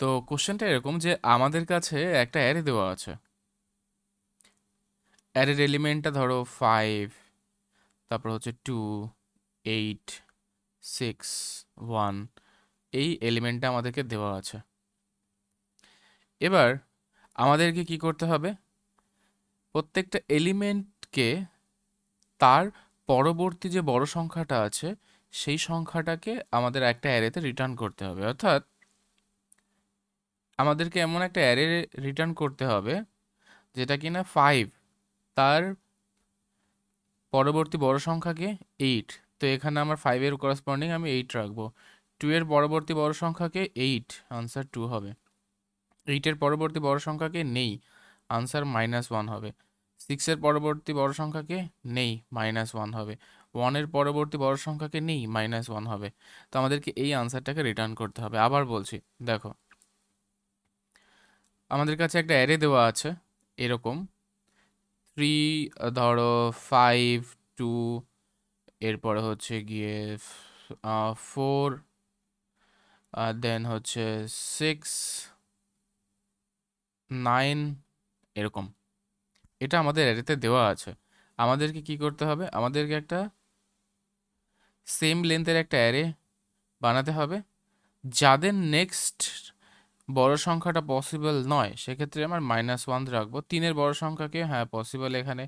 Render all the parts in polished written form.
তো কোশ্চেনটা এরকম যে আমাদের কাছে একটা অ্যারে দেওয়া আছে। অ্যারের এলিমেন্টটা ধরো 5, তারপর হচ্ছে 2, 8, 6, 1, এই এলিমেন্টটা আমাদেরকে দেওয়া আছে। এবার আমাদেরকে কি করতে হবে? প্রত্যেকটা এলিমেন্টকে তার পরবর্তী যে বড় সংখ্যাটা আছে সেই সংখ্যাটাকে আমাদের একটা অ্যারেতে রিটার্ন করতে হবে। অর্থাৎ আমাদেরকে এমন একটা অ্যারে রিটার্ন করতে হবে যেটা কিনা 5, তার পরবর্তী বড় সংখ্যাকে 8। তো এখানে আমার 5-এর করেসপন্ডিং আমি 8 রাখবো। 2 এর পরবর্তী বড় সংখ্যাকে 8, আনসার 2 হবে। 8-এর পরবর্তী বড় সংখ্যাকে নেই, আনসার -1 হবে। 6-এর পরবর্তী বড় সংখ্যাকে নেই, -1 হবে। 1-এর পরবর্তী বড় সংখ্যাকে নেই, -1 হবে। তো আমাদেরকে এই আনসারটাকে রিটার্ন করতে হবে। আবার বলছি, দেখো আমাদের কাছে একটা অ্যারে দেওয়া আছে এরকম 3, ধরো 5, 2, এরপরে হচ্ছে গিয়ে 4, দেন হচ্ছে 6, 9, এরকম। এটা আমাদের অ্যারেতে দেওয়া আছে। আমাদেরকে কি করতে হবে? আমাদেরকে একটা সেম লেন্থের একটা অ্যারে বানাতে হবে, যাদের নেক্সট বড় সংখ্যাটা পসিবল নয় সেক্ষেত্রে আমার -1 রাখবো। 3-এর বড় সংখ্যাকে হ্যাঁ পসিবল এখানে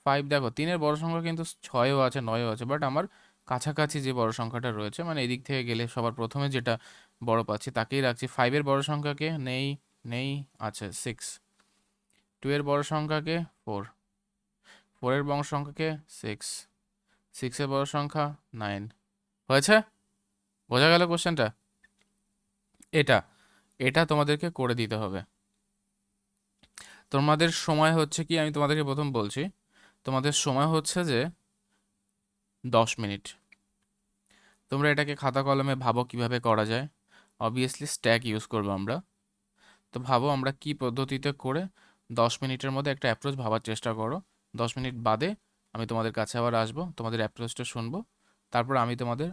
5। দেখো 3-এর বড় সংখ্যা কিন্তু 6ও আছে, 9ও আছে, বাট আমার কাছাকাছি যে বড় সংখ্যাটা রয়েছে মানে এদিক থেকে গেলে সবার প্রথমে যেটা বড় পাচ্ছি তাকেই রাখছি। 5-এর বড় সংখ্যাকে নেই, নেই, আছে 6। 2-এর বড় সংখ্যাকে 4, 4-এর বড় সংখ্যাকে 6, 6-এর বড় সংখ্যা 9। হয়েছে? বোঝা গেল কোশ্চেনটা? এটা এটা তোমাদেরকে করে দিতে হবে। তোমাদের সময় হচ্ছে কি, আমি তোমাদেরকে প্রথম বলছি, তোমাদের সময় হচ্ছে যে 10 মিনিট। তোমরা এটাকে খাতা কলমে ভাবো কিভাবে করা যায়। অবভিয়াসলি স্ট্যাক ইউজ করবো আমরা। তো ভাবো আমরা কি পদ্ধতিতে করে 10 মিনিটের মধ্যে একটা অ্যাপ্রোচ ভাবার চেষ্টা করো। 10 মিনিট বাদে আমি তোমাদের কাছে আবার আসবো, তোমাদের অ্যাপ্রোচটা শুনবো, তারপর আমি তোমাদের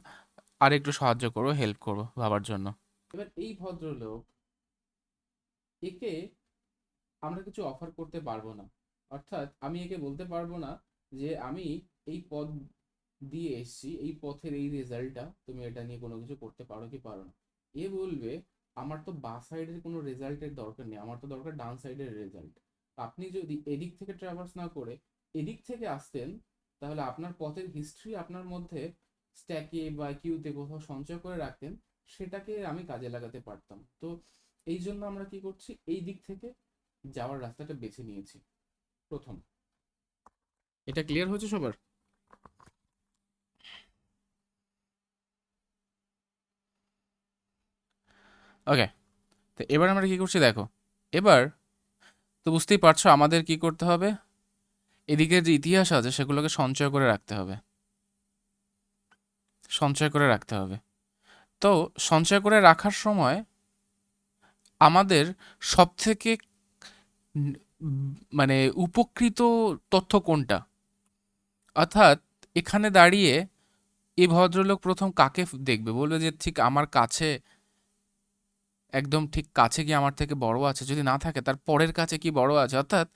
আর একটু সাহায্য করবো, হেল্প করবো ভাবার জন্য। এবার এই ভদ্রলোক, একে আমরা কিছু অফার করতে পারবো না। অর্থাৎ আমি একে বলতে পারবো না যে আমি এই পথ দিয়ে এসছি, এই পথের এই রেজাল্টটা তুমি এটা নিয়ে কোনো কিছু করতে পারো কি পারো না। এ বলবে আমার তো বাঁ সাইডের কোনো রেজাল্টের দরকার নেই, আমার তো দরকার ডান সাইডের রেজাল্ট। আপনি যদি এদিক থেকে ট্রাভার্স না করে এদিক থেকে আসতেন, তাহলে আপনার পথের হিস্ট্রি আপনার মধ্যে স্ট্যাকে বা কিউতে কোথাও সঞ্চয় করে রাখতেন, সেটাকে আমি কাজে লাগাতে পারতাম। তো এই জন্য আমরা কি করছি, এই দিক থেকে যাওয়ার রাস্তাটা বেছে নিয়েছি প্রথম। এটা ক্লিয়ার হয়েছে সবার? ওকে, তো এবার আমরা কি করছি দেখো। এবার তো বুঝতেই পারছো আমাদের কি করতে হবে, এদিকের যে ইতিহাস আছে সেগুলোকে সঞ্চয় করে রাখতে হবে, সঞ্চয় করে রাখতে হবে। তো সঞ্চয় করে রাখার সময় আমাদের সবথেকে মানে উপকৃত তথ্য কোনটা? অর্থাৎ এখানে দাঁড়িয়ে এই ভদ্রলোক প্রথম কাকে দেখবে? বলবে যে ঠিক আমার কাছে, একদম ঠিক কাছে কি আমার থেকে বড় আছে, যদি না থাকে তার পরের কাছে কি বড় আছে। অর্থাৎ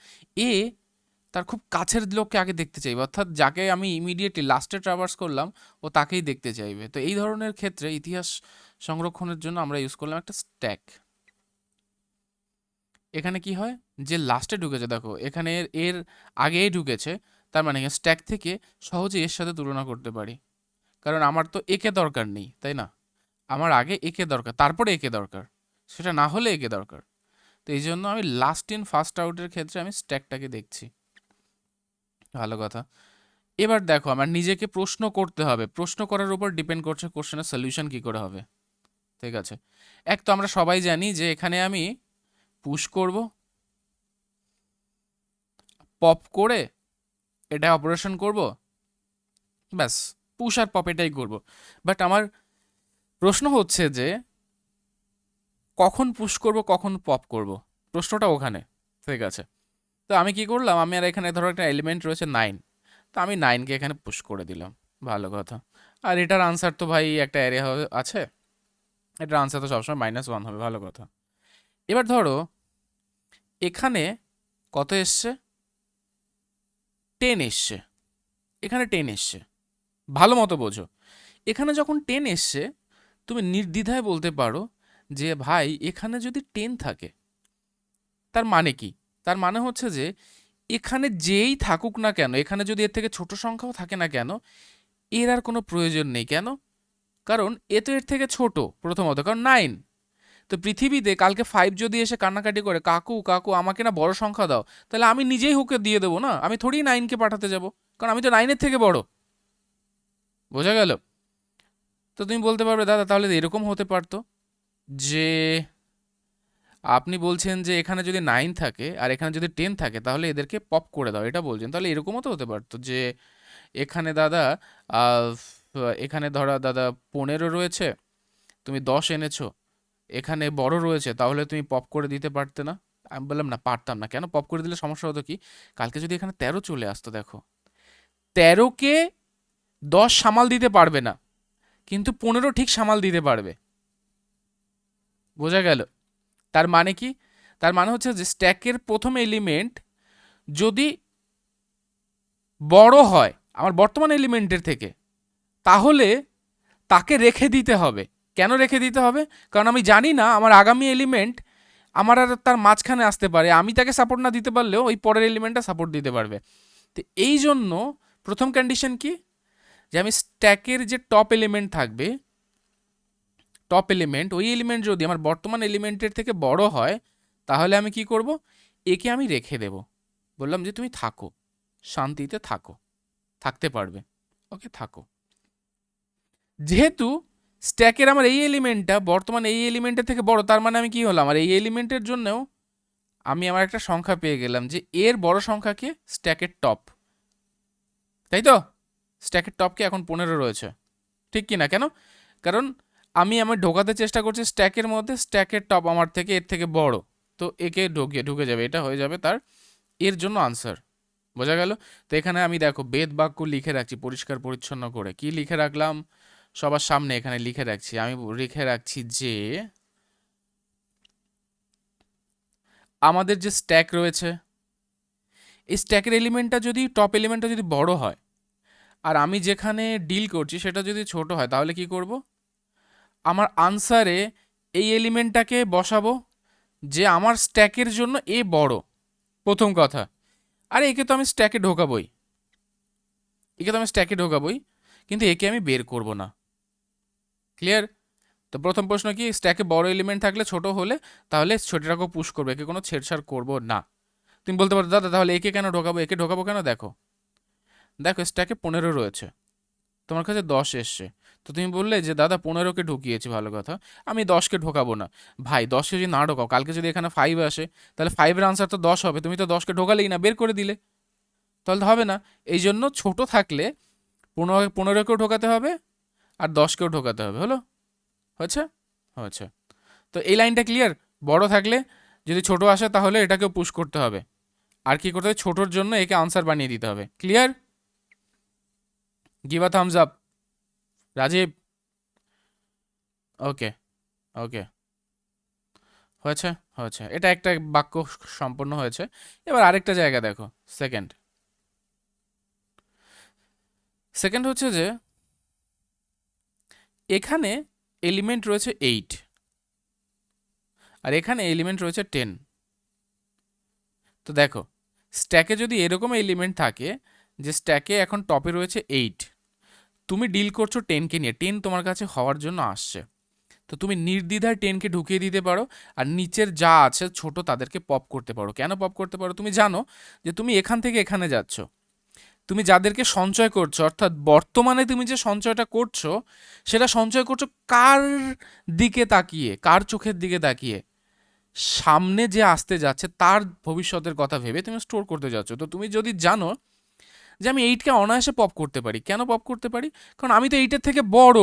এ তার খুব কাছের লোককে আগে দেখতে চাইবে, অর্থাৎ যাকে আমি ইমিডিয়েটলি লাস্টে ট্রাভার্স করলাম ও তাকেই দেখতে চাইবে। তো এই ধরনের ক্ষেত্রে ইতিহাস সংরক্ষণের জন্য আমরা ইউজ করলাম একটা স্ট্যাক। এখানে কি হয়, যে লাস্টে ঢুকেছে দেখো এখানে এর আগেই ঢুকেছে, তার মানে স্ট্যাক থেকে সহজে এর সাথে তুলনা করতে পারি, কারণ আমার তো একে দরকার নেই, তাই না? আমার আগে একে দরকার, তারপরে একে দরকার, সেটা না হলে একে দরকার। তো এই জন্য আমি লাস্ট ইন ফার্স্ট আউটের ক্ষেত্রে আমি স্ট্যাকটাকে দেখছি। ভালো কথা। এবার দেখো আমার নিজেকে প্রশ্ন করতে হবে, প্রশ্ন করার উপর ডিপেন্ড করছে কোশ্চেনের সলিউশন কি করে হবে। ঠিক আছে, এক তো আমরা সবাই জানি যে এখানে আমি পুশ করব, পপ করে এটা অপারেশন করব, ব্যাস, পুশ আর পপ এটাই করব। বাট আমার প্রশ্ন হচ্ছে যে কখন পুশ করব কখন পপ করব, প্রশ্নটা ওখানে। ঠিক আছে, তো আমি কি করলাম, আমি আর এখানে ধরো একটা এলিমেন্ট রয়েছে 9, তো আমি 9কে এখানে পুশ করে দিলাম। ভালো কথা। আর এটার আনসার তো ভাই একটা অ্যারে আছে, এটার আনসার তো সবসময় -1 হবে। ভালো কথা। এবার ধরো এখানে কত এসছে, 10 এসছে, এখানে 10 এসছে, ভালো মতো বোঝো। এখানে যখন 10 এসছে তুমি নির্দ্বিধায় বলতে পারো যে ভাই এখানে যদি 10 থাকে তার মানে কি? তার মানে হচ্ছে যে এখানে যেই থাকুক না কেন, এখানে যদি এর থেকে ছোট সংখ্যাও থাকে না কেন, এর আর কোনো প্রয়োজন নেই। কেন? কারণ এ তো এর থেকে ছোট প্রথমত, কারণ 9। তো পৃথিবীতে কালকে 5 যদি এসে কান্নাকাটি করে কাকু কাকু আমাকে না বড় সংখ্যা দাও, তাহলে আমি নিজেই হুকে দিয়ে দেবো না, আমি থোড়ি 9কে পাঠাতে যাব, কারণ আমি তো 9-এর থেকে বড়। বোঝা গেল? তো তুমি বলতে পারবে দাদা তাহলে এরকম হতে পারতো যে আপনি বলছেন যে এখানে যদি 9 থাকে আর এখানে যদি 10 থাকে তাহলে এদেরকে পপ করে দাও, এটা বলছেন। তাহলে এরকমও তো হতে পারতো যে এখানে দাদা আহ, এখানে ধরা দাদা 15 রয়েছে, তুমি 10 এনেছো, এখানে বড় রয়েছে, তাহলে তুমি পপ করে দিতে পারতে না? আমি বললাম না, পারতাম না। কেন? পপ করে দিলে সমস্যা হতো কি, কালকে যদি এখানে 13 চলে আসতো, দেখো 13কে 10 সামাল দিতে পারবে না, কিন্তু 15 ঠিক সামাল দিতে পারবে। বোঝা গেল? তার মানে কি? তার মানে হচ্ছে যে স্ট্যাকের প্রথম এলিমেন্ট যদি বড় হয় আমার বর্তমান এলিমেন্টের থেকে, তাহলে তাকে রেখে দিতে হবে। কেন রেখে দিতে হবে? কারণ আমি জানি না আমার আগামী এলিমেন্ট আমার আর তার মাঝখানে আসতে পারে, আমি তাকে সাপোর্ট না দিতে পারলেও ওই পরের এলিমেন্টটা সাপোর্ট দিতে পারবে। তো এই জন্য প্রথম কন্ডিশন কি, যে আমি স্ট্যাকের যে টপ এলিমেন্ট থাকবে, টপ এলিমেন্ট ওই এলিমেন্ট যদি আমার বর্তমান এলিমেন্টের থেকে বড় হয়, তাহলে আমি কি করব, একে আমি রেখে দেব। বললাম যে তুমি থাকো, শান্তিতে থাকো, থাকতে পারবে, ওকে থাকো। যেহেতু স্ট্যাকের আমার এই এলিমেন্টটা বর্তমান এই এলিমেন্টের থেকে বড়, তার মানে আমি কি হলাম, আমার এই এলিমেন্টের জন্যও আমি আমার একটা সংখ্যা পেয়ে গেলাম যে এর বড় সংখ্যাকে স্ট্যাকের টপ, তাই তো? স্ট্যাকের টপকে এখন 15 রয়েছে, ঠিক কি না? কেন? কারণ আমি ঢোকাতে চেষ্টা করছি স্ট্যাকের মধ্যে, স্ট্যাকের টপ আমার থেকে এর থেকে বড়, তো একে ঢুকে যাবে, এটা হয়ে যাবে তার এর জন্য আনসার। বোঝা গেল? তো এখানে আমি দেখো বেদ বাক্য লিখে রাখছি পরিষ্কার পরিচ্ছন্ন করে। কি লিখে রাখলাম সবার সামনে? এখানে লিখে রাখছি, আমি লিখে রাখছি যে আমাদের যে স্ট্যাক রয়েছে, এই স্ট্যাকের এলিমেন্টটা যদি টপ এলিমেন্টটা যদি বড় হয় আর আমি যেখানে ডিল করছি সেটা যদি ছোট হয়, তাহলে কি করব, আমার আনসারে এই এলিমেন্টটাকে বসাবো যে আমার স্ট্যাকের জন্য এ বড়, প্রথম কথা। আরে একে তো আমি স্ট্যাকে ঢোকাবই, একে তো আমি স্ট্যাকে ঢোকাবই, কিন্তু একে আমি বের করব না। ক্লিয়ার? তো প্রথম প্রশ্ন কি, স্ট্যাকে বড় এলিমেন্ট থাকলে ছোট হলে তাহলে ছোটটাকেও পুশ করবে, একে কোনো ছেড়ছাড় করব না। তুমি বলতে পারো দাদা তাহলে একে কেন ঢোকাবো? একে ঢোকাবো কেন? দেখো দেখো স্ট্যাকে 15 রয়েছে, তোমার কাছে 10 এসছে, তো তুমি বললে যে দাদা 15কে ঢুকিয়েছি, ভালো কথা, আমি 10কে ঢোকাবো না। ভাই 10কে যদি না ঢোকাও, কালকে যদি এখানে 5 আসে, তাহলে 5-এর আনসার তো 10 হবে, তুমি তো 10কে ঢোকালেই না, বের করে দিলে, তাহলে তো হবে না। এই জন্য ছোট থাকলে 15কেও ঢোকাতে হবে আর 10কেও ঢোকাতে হবে। হলো? হয়েছে? হয়েছে। তো এই লাইনটা ক্লিয়ার? বড় থাকলে যদি ছোট আসে তাহলে এটাকেও পুশ করতে হবে, আর কি করতে হবে, ছোটর জন্য একে আনসার বানিয়ে দিতে হবে। Clear? Give a thumbs up Rajiv. Okay, okay, হয়েছে, হয়েছে, এটা একটা বাক্য সম্পন্ন হয়েছে। এবার আরেকটা জায়গা দেখো, সেকেন্ড। সেকেন্ড হচ্ছে যে এখানে এলিমেন্ট রয়েছে 8 আর এখানে এলিমেন্ট রয়েছে 10। তো দেখো স্ট্যাকে যদি এরকম এলিমেন্ট থাকে যে স্ট্যাকে এখন টপে রয়েছে 8, তুমি ডিল করছো 10কে নিয়ে, 10 তোমার কাছে হওয়ার জন্য আসছে, তো তুমি নির্দ্বিধায় 10কে ঢুকিয়ে দিতে পারো আর নিচের যা আছে ছোট তাদেরকে পপ করতে পারো। কেন পপ করতে পারো? তুমি জানো যে তুমি এখান থেকে এখানে যাচ্ছ, তুমি যাদেরকে সঞ্চয় করছো, অর্থাৎ বর্তমানে তুমি যে সঞ্চয়টা করছো সেটা সঞ্চয় করছো কার দিকে তাকিয়ে, কার চোখের দিকে তাকিয়ে? সামনে যে আসতে যাচ্ছে তার ভবিষ্যতের কথা ভেবে তুমি স্টোর করতে যাচ্ছ। তো তুমি যদি জানো যে আমি 8কে অনায়াসে পপ করতে পারি, কেন পপ করতে পারি? কারণ আমি তো 8-এর থেকে বড়,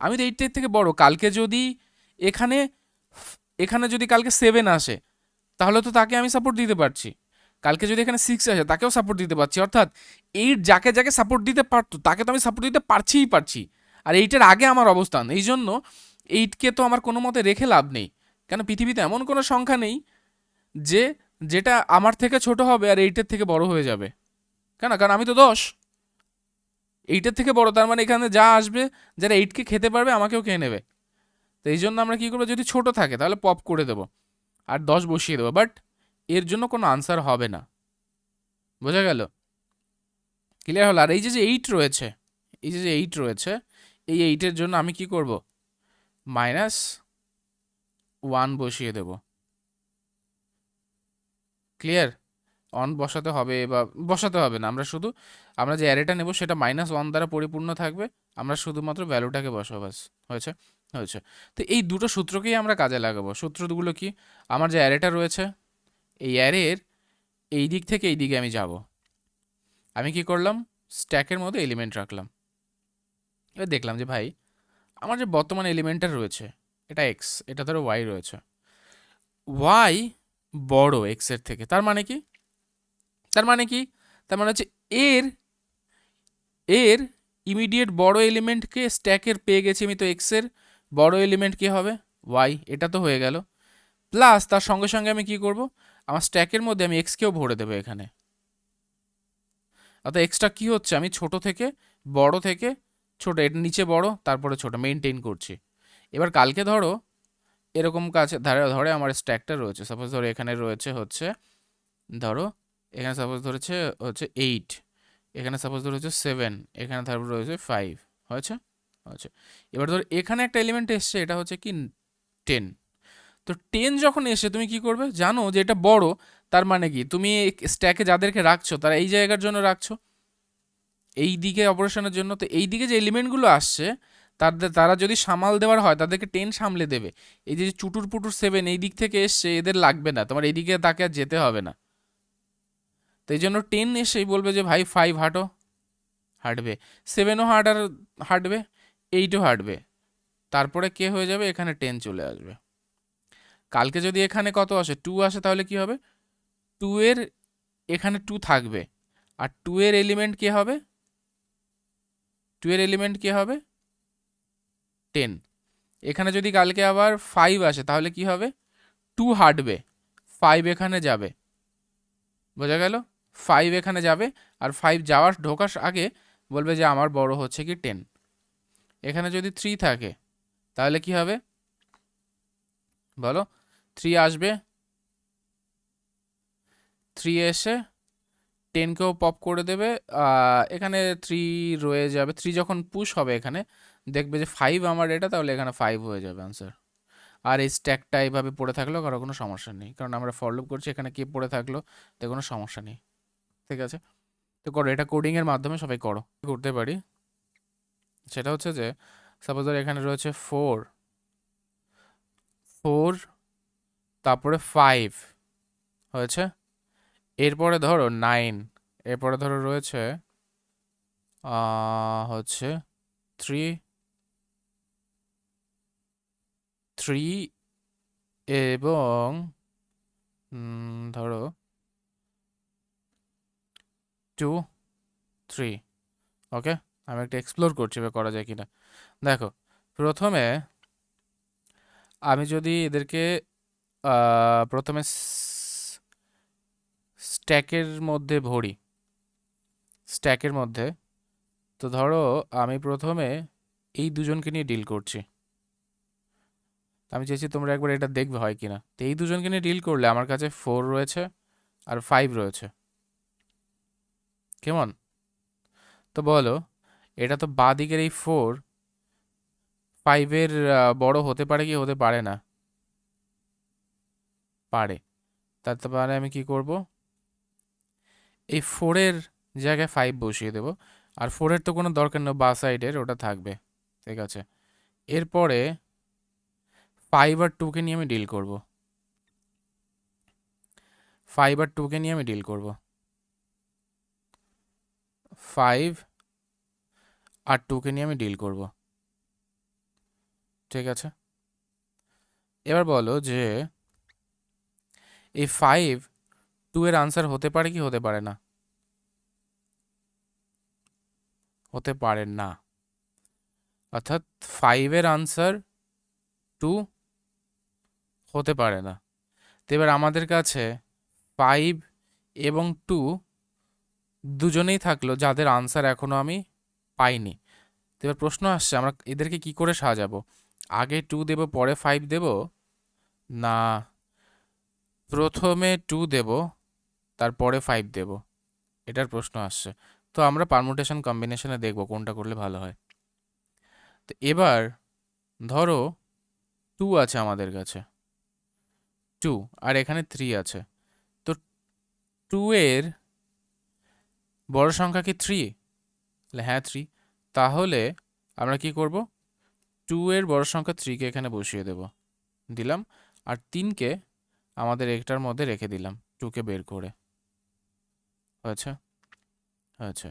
আমি তো 8-এর থেকে বড়। কালকে যদি এখানে এখানে যদি কালকে 7 আসে, তাহলে তো তাকে আমি সাপোর্ট দিতে পারছি। কালকে যদি এখানে 6 আসে তাকেও সাপোর্ট দিতে পারছি, অর্থাৎ 8 যাকে যাকে সাপোর্ট দিতে পারতো তাকে তো আমি সাপোর্ট দিতে পারছিই পারছি। আর 8-এর আগে আমার অবস্থান, এই জন্য 8কে তো আমার কোনো মতে রেখে লাভ নেই। কেন পৃথিবীতে এমন কোনো সংখ্যা নেই যে যেটা আমার থেকে ছোট হবে আর এইটের থেকে বড় হয়ে যাবে। কেন? কারণ আমি তো 10, এইটের থেকে বড়, তার মানে এখানে যা আসবে, যারা এইটকে খেতে পারবে আমাকেও খেয়ে নেবে। তো এই জন্য আমরা কী করবো, যদি ছোট থাকে তাহলে পপ করে দেবো আর 10 বসিয়ে দেবো, বাট এর জন্য কোনো আনসার হবে না। বোঝা গেল? ক্লিয়ার হলো? আর এই যে এইট রয়েছে, এই যে এইট রয়েছে, এই এইটের জন্য আমি কি করব, -1 বসিয়ে দেব। ক্লিয়ার? অন বসাতে হবে বা বসাতে হবে না, আমরা যে অ্যারেটা নেব সেটা -1 দ্বারা পরিপূর্ণ থাকবে, আমরা শুধুমাত্র ভ্যালুটাকে বসাবো, ব্যাস। হয়েছে? হয়েছে। তো এই দুটো সূত্রকেই আমরা কাজে লাগাবো। সূত্রগুলো কি? আমার যে অ্যারেটা রয়েছে, এই অ্যারের এই দিক থেকে এই দিকে আমি যাব। আমি কি করলাম, স্ট্যাকের মধ্যে এলিমেন্ট রাখলাম। এবার দেখলাম যে ভাই আমার যে বর্তমান এলিমেন্টটা রয়েছে এটা এক্স, এটা ধরো ওয়াই রয়েছে, ওয়াই বড় এক্স এর থেকে। তার মানে কি? তার মানে কি? তার মানে হচ্ছে এর এর ইমিডিয়েট বড় এলিমেন্টকে স্ট্যাকের পেয়ে গেছি আমি, তো এক্স এর বড় এলিমেন্ট কি হবে, ওয়াই। এটা তো হয়ে গেল। প্লাস তার সঙ্গে সঙ্গে আমি কি করব, আমার স্ট্যাকের মধ্যে আমি এক্সকেও ভরে দেবো এখানে। অর্থাৎ এক্সটা কি হচ্ছে, আমি ছোট থেকে বড় থেকে ছোট, এর নিচে বড় তারপরে ছোট মেনটেন করছি। এবার কালকে ধরো এরকম কাছে ধরে আমার স্ট্যাকটা রয়েছে, সাপোজ ধরো এখানে রয়েছে হচ্ছে, ধরো এখানে সাপোজ ধরেছে হচ্ছে 8, এখানে সাপোজ ধরো হচ্ছে 7, এখানে তারপর রয়েছে 5। হয়েছে? আচ্ছা, এবার ধরো এখানে একটা এলিমেন্ট এসছে, এটা হচ্ছে কি 10। তো 10 যখন এসে তুমি কি করবে, জানো যে এটা বড়, তার মানে কি তুমি স্ট্যাকে যাদেরকে রাখছো তারা এই জায়গার জন্য রাখছো, এই দিকে অপারেশনের জন্য। তো এই দিকে যে এলিমেন্টগুলো আসছে তারা যদি সামাল দেওয়ার হয় তাদেরকে 10 সামলে দেবে। এই যে চুটুর পুটুর 7 এই দিক থেকে এসছে, এদের লাগবে না, তোমার এইদিকে তাকে আর যেতে হবে না। তো এই জন্য 10 এসেই বলবে যে ভাই 5 হাঁটো, হাঁটবে। 7ও হাঁটবে, 8ও হাঁটবে। তারপরে কে হয়ে যাবে, এখানে 10 চলে আসবে। কালকে যদি এখানে কত আসে, 2 আসে, তাহলে কি হবে, 2 এর এখানে 2 থাকবে, আর 2 এর এলিমেন্ট কে হবে, 2 এর এলিমেন্ট কে হবে 10। এখানে যদি কালকে আবার 5 আসে তাহলে কি হবে, 2 হাঁটবে, 5 এখানে যাবে। বোঝা গেল? 5 এখানে যাবে, আর 5 ঢোকার আগে বলবে যে আমার বড় হচ্ছে কি 10। এখানে যদি 3 থাকে তাহলে কি হবে বলো, 3 আসবে, 3 এসে 10কেও পপ করে দেবে। এখানে 3 রয়ে যাবে, 3 যখন পুশ হবে এখানে দেখবে যে 5 আমার এটা, তাহলে এখানে 5 হয়ে যাবে আনসার। আর এই স্ট্যাকটা এইভাবে পড়ে থাকলেও কারো কোনো সমস্যা নেই, কারণ আমরা ফর লুপ করছি, এখানে কি পড়ে থাকলো তো কোনো সমস্যা নেই। ঠিক আছে? তো করো, এটা কোডিংয়ের মাধ্যমে সবাই করো। করতে পারি সেটা হচ্ছে যে, সাপোজ ধর এখানে রয়েছে 4, তারপরে 5 হয়েছে, এরপরে ধরো 9, এরপরে ধরো রয়েছে হচ্ছে 3, এবং ধরো 2, 3। ওকে, আমি একটা এক্সপ্লোর করছি এবার করা যায় কিনা। দেখো, প্রথমে আমি যদি এদেরকে প্রথমে স্ট্যাকের মধ্যে ভরি, স্ট্যাকের মধ্যে, তো ধরো আমি প্রথমে এই দুজনকে নিয়ে ডিল করছি। আমি চাইছি তোমরা একবার এটা দেখবে হয় কিনা। তো এই দুজনকে নিয়ে ডিল করলে আমার কাছে 4 রয়েছে আর 5 রয়েছে। কেমন? তো বলো, এটা তো বাঁ দিকের এই 4 5-এর বড় হতে পারে কি হতে পারে না? পারে। তারপরে আমি কি করব, এই 4-এর জায়গায় 5 বসিয়ে দেব, আর 4-এর তো কোনো দরকার নেই, বাঁ সাইডের ওটা থাকবে। ঠিক আছে, এরপরে 5 আর 2কে নিয়ে আমি ডিল করব, 5 আর 2কে নিয়ে আমি ডিল করব, 5 আর 2কে নিয়ে আমি ডিল করব। ঠিক আছে, এবার বলো যে এই 5 2 এর আনসার হতে পারে কি হতে পারে না? হতে পারে না। অর্থাৎ 5 এর আনসার 2 হতে পারে না। তো এবার আমাদের কাছে 5 এবং 2 দুজনেই থাকলো, যাদের আনসার এখনো আমি পাইনি। তো এবার প্রশ্ন আসছে আমরা এদেরকে কি করে সাজাবো, আগে 2 দেব পরে 5 দেব, না প্রথমে 2 দেব তারপরে 5 দেব, এটার প্রশ্ন আসছে। তো আমরা পারমুটেশন কম্বিনেশনে দেখব কোনটা করলে ভালো হয়। তো এবার ধরো 2 আছে আমাদের কাছে, 2 আর এখানে 3 আছে। তো 2 এর বড় সংখ্যা কি 3? হ্যাঁ 3। তাহলে আমরা কি করব, 2 এর বড় সংখ্যা 3 কে এখানে বসিয়ে দেব, দিলাম। আর 3 কে আমাদের একটার মধ্যে রেখে দিলাম 2 কে বের করে। হয়েছে? হয়েছে।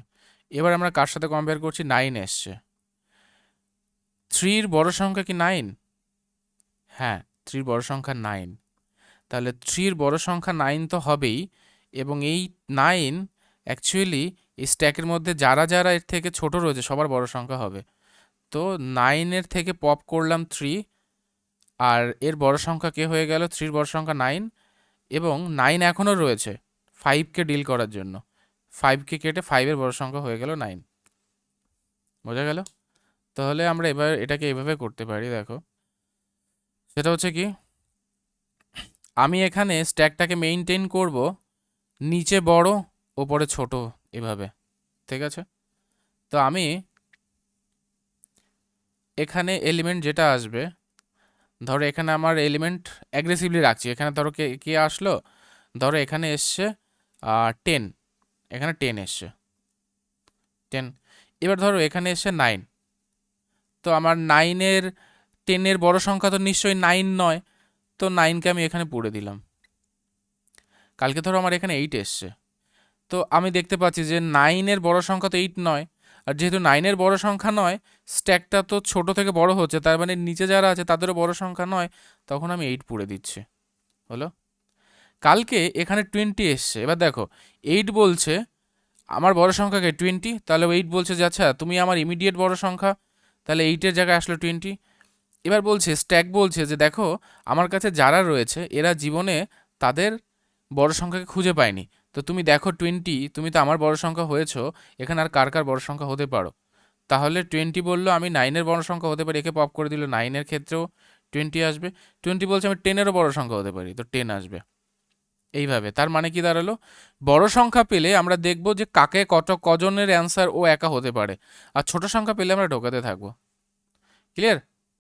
এবার আমরা কার সাথে কম্পেয়ার করছি, 9 এসছে। 3 এর বড় সংখ্যা কি 9? হ্যাঁ, 3 এর বড় সংখ্যা 9। তাহলে 3 এর বড় সংখ্যা 9 তো হবেই, এবং এই 9 অ্যাকচুয়ালি এই স্ট্যাকের মধ্যে যারা যারা এর থেকে ছোট রয়েছে সবার বড় সংখ্যা হবে। তো 9 এর থেকে পপ করলাম 3, আর এর বড় সংখ্যা কে হয়ে গেল, 3 এর বড় সংখ্যা 9, এবং 9 এখনও রয়েছে 5কে ডিল করার জন্য। 5কে কেটে 5 এর বড় সংখ্যা হয়ে গেল 9। বোঝা গেল? তাহলে আমরা এবার এটাকে এভাবে করতে পারি, দেখো সেটা হচ্ছে কি, আমি এখানে স্ট্যাকটাকে মেইনটেইন করব নিচে বড় ওপরে ছোট, এভাবে। ঠিক আছে? তো আমি এখানে এলিমেন্ট যেটা আসবে, ধরো এখানে আমার এলিমেন্ট অ্যাগ্রেসিভলি রাখছি। এখানে ধরো কে কে আসলো, ধরো এখানে এসছে 10, এখানে 10 এসছে, 10। এবার ধরো এখানে এসছে 9। তো আমার 9-এর 10-এর বড় সংখ্যা তো নিশ্চয়ই 9 নয়, তো 9কে আমি এখানে পুড়ে দিলাম। কালকে ধরো আমার এখানে 8 এসছে, তো আমি দেখতে পাচ্ছি যে 9-এর বড় সংখ্যা তো 8 নয়, আর যেহেতু 9-এর বড় সংখ্যা নয়, স্ট্যাকটা তো ছোট থেকে বড় হচ্ছে, তার মানে নিচে যারা আছে তাদেরও বড় সংখ্যা নয়, তখন আমি 8 পুড়ে দিচ্ছি। হলো? কালকে এখানে 20 এসছে। এবার দেখো 8 বলছে আমার বড় সংখ্যাকে 20, তাহলে 8 বলছে যে আচ্ছা তুমি আমার ইমিডিয়েট বড় সংখ্যা, তাহলে 8-এর জায়গায় আসলো 20। এবার বলছে স্ট্যাক বলছে যে দেখো আমার কাছে যারা রয়েছে এরা জীবনে তাদের বড় সংখ্যাকে খুঁজে পায়নি, তো তুমি দেখো 20, তুমি তো আমার বড় সংখ্যা হয়েছো, এখানে আর কার কার বড় সংখ্যা হতে পারো। তাহলে 20 বললো আমি 9-এর বড় সংখ্যা হতে পারি, একে পপ করে দিল, 9-এর ক্ষেত্রেও 20 আসবে। 20 বলছে আমি 10-এরও বড় সংখ্যা হতে পারি, তো 10 আসবে। এইভাবে তার মানে কি দাঁড়ালো, বড় সংখ্যা পেলে আমরা দেখব যে কাকে কজনের অ্যান্সার ও একা হতে পারে, আর ছোট সংখ্যা পেলে আমরা ঢোকাতে থাকবো। ক্লিয়ার?